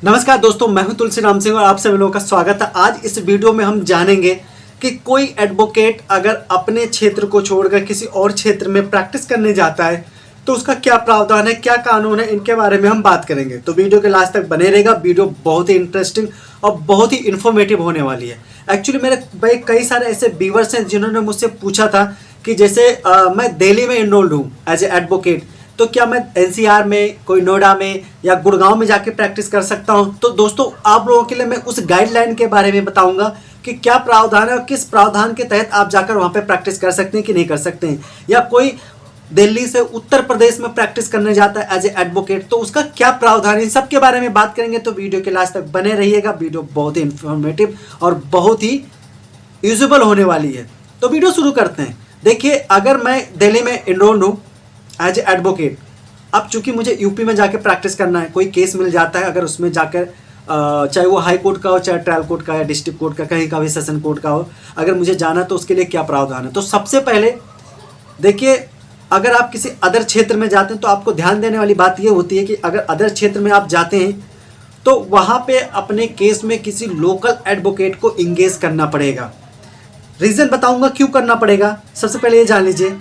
नमस्कार दोस्तों, मैं हूं तुलसी राम सिंह और आप सभी लोगों का स्वागत है। आज इस वीडियो में हम जानेंगे कि कोई एडवोकेट अगर अपने क्षेत्र को छोड़कर किसी और क्षेत्र में प्रैक्टिस करने जाता है तो उसका क्या प्रावधान है, क्या कानून है, इनके बारे में हम बात करेंगे। तो वीडियो के लास्ट तक बने रहेगा। वीडियो बहुत ही इंटरेस्टिंग और बहुत ही इन्फॉर्मेटिव होने वाली है। एक्चुअली मेरे भाई कई सारे ऐसे व्यूअर्स हैं जिन्होंने मुझसे पूछा था कि जैसे मैं दिल्ली में इनरोल्ड हूँ एज ए एडवोकेट, तो क्या मैं एनसीआर में, कोई नोएडा में या गुड़गांव में जाके प्रैक्टिस कर सकता हूं। तो दोस्तों आप लोगों के लिए मैं उस गाइडलाइन के बारे में बताऊंगा कि क्या प्रावधान है और किस प्रावधान के तहत आप जाकर वहां पे प्रैक्टिस कर सकते हैं कि नहीं कर सकते हैं। या कोई दिल्ली से उत्तर प्रदेश में प्रैक्टिस करने जाता है एज ए एडवोकेट, तो उसका क्या प्रावधान है, इन सब के बारे में बात करेंगे। तो वीडियो के लास्ट तक बने रहिएगा। वीडियो बहुत ही इंफॉर्मेटिव और बहुत ही यूजेबल होने वाली है। तो वीडियो शुरू करते हैं। देखिए, अगर मैं दिल्ली में इनरोल्ड हूँ एज एडवोकेट, अब चूंकि मुझे यूपी में जाके प्रैक्टिस करना है, कोई केस मिल जाता है, अगर उसमें जाकर चाहे वो हाई कोर्ट का हो, चाहे ट्रायल कोर्ट का या डिस्ट्रिक्ट कोर्ट का, कहीं का भी सेशन कोर्ट का हो, अगर मुझे जाना तो उसके लिए क्या प्रावधान है। तो सबसे पहले देखिए, अगर आप किसी अदर क्षेत्र में जाते हैं तो आपको ध्यान देने वाली बात ये होती है कि अगर अदर क्षेत्र में आप जाते हैं तो वहाँ पे अपने केस में किसी लोकल एडवोकेट को इंगेज करना पड़ेगा। रीज़न बताऊँगा क्यों करना पड़ेगा। सबसे पहले ये जान लीजिए,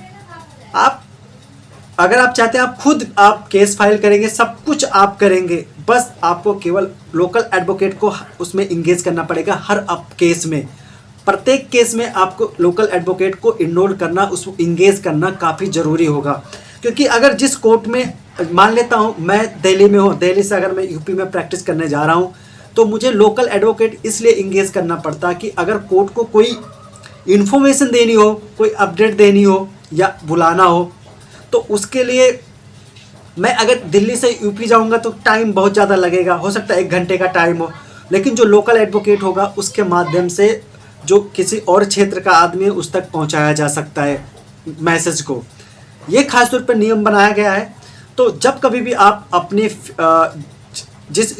अगर आप चाहते हैं आप केस फाइल करेंगे, सब कुछ आप करेंगे, बस आपको केवल लोकल एडवोकेट को उसमें इंगेज करना पड़ेगा। हर केस में, प्रत्येक केस में आपको लोकल एडवोकेट को इनरोल करना, उसको इंगेज करना काफ़ी ज़रूरी होगा। क्योंकि अगर जिस कोर्ट में, मान लेता हूँ मैं दिल्ली में हूँ, दिल्ली से अगर मैं यूपी में प्रैक्टिस करने जा रहा हूँ तो मुझे लोकल एडवोकेट इसलिए इंगेज करना पड़ता है कि अगर कोर्ट को कोई इन्फॉर्मेशन देनी हो, कोई अपडेट देनी हो या बुलाना हो, तो उसके लिए मैं अगर दिल्ली से यूपी जाऊंगा तो टाइम बहुत ज़्यादा लगेगा, हो सकता है 1 घंटे का टाइम हो। लेकिन जो लोकल एडवोकेट होगा उसके माध्यम से जो किसी और क्षेत्र का आदमी है उस तक पहुंचाया जा सकता है मैसेज को। ये खास तौर पर नियम बनाया गया है। तो जब कभी भी आप अपने जिस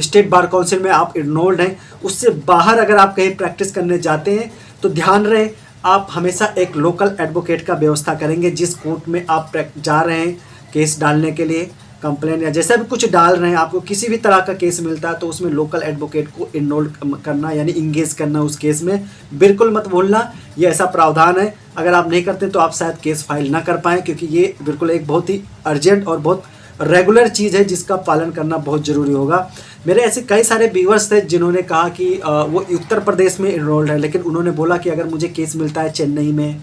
स्टेट बार काउंसिल में आप इनरोल्ड हैं उससे बाहर अगर आप कहीं प्रैक्टिस करने जाते हैं तो ध्यान रहे, आप हमेशा एक लोकल एडवोकेट का व्यवस्था करेंगे। जिस कोर्ट में आप जा रहे हैं केस डालने के लिए, कंप्लेन या जैसा भी कुछ डाल रहे हैं, आपको किसी भी तरह का केस मिलता है तो उसमें लोकल एडवोकेट को इनरोल करना यानी इंगेज करना उस केस में बिल्कुल मत भूलना। ये ऐसा प्रावधान है, अगर आप नहीं करते तो आप शायद केस फाइल ना कर पाएँ, क्योंकि ये बिल्कुल एक बहुत ही अर्जेंट और बहुत रेगुलर चीज़ है जिसका पालन करना बहुत ज़रूरी होगा। मेरे ऐसे कई सारे व्यूअर्स थे जिन्होंने कहा कि वो उत्तर प्रदेश में इनरोल्ड है, लेकिन उन्होंने बोला कि अगर मुझे केस मिलता है चेन्नई में,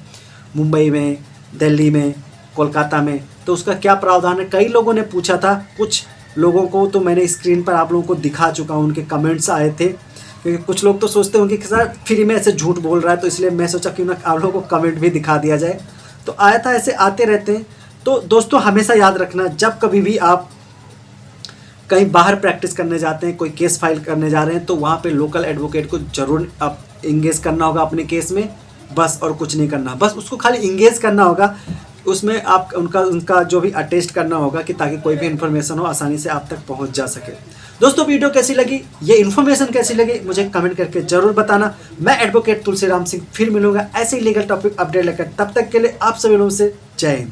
मुंबई में, दिल्ली में, कोलकाता में, तो उसका क्या प्रावधान है। कई लोगों ने पूछा था, कुछ लोगों को तो मैंने स्क्रीन पर आप लोगों को दिखा चुका हूँ, उनके कमेंट्स आए थे। क्योंकि कुछ लोग तो सोचते होंगे कि सर फ्री में ऐसे झूठ बोल रहा है, तो इसलिए मैं सोचा क्यों ना आप लोगों को कमेंट भी दिखा दिया जाए। तो आया था, ऐसे आते रहते हैं। तो दोस्तों हमेशा याद रखना, जब कभी भी आप कहीं बाहर प्रैक्टिस करने जाते हैं, कोई केस फाइल करने जा रहे हैं, तो वहाँ पे लोकल एडवोकेट को जरूर आप इंगेज करना होगा अपने केस में, बस और कुछ नहीं करना। बस उसको खाली इंगेज करना होगा, उसमें आप उनका जो भी अटेस्ट करना होगा कि ताकि कोई भी इन्फॉर्मेशन हो आसानी से आप तक पहुँच जा सके। दोस्तों वीडियो कैसी लगी, ये इन्फॉर्मेशन कैसी लगी, मुझे कमेंट करके जरूर बताना। मैं एडवोकेट तुलसी राम सिंह फिर मिलूंगा ऐसे ही लीगल टॉपिक अपडेट लेकर। तब तक के लिए आप सभी लोगों से जय हिंद।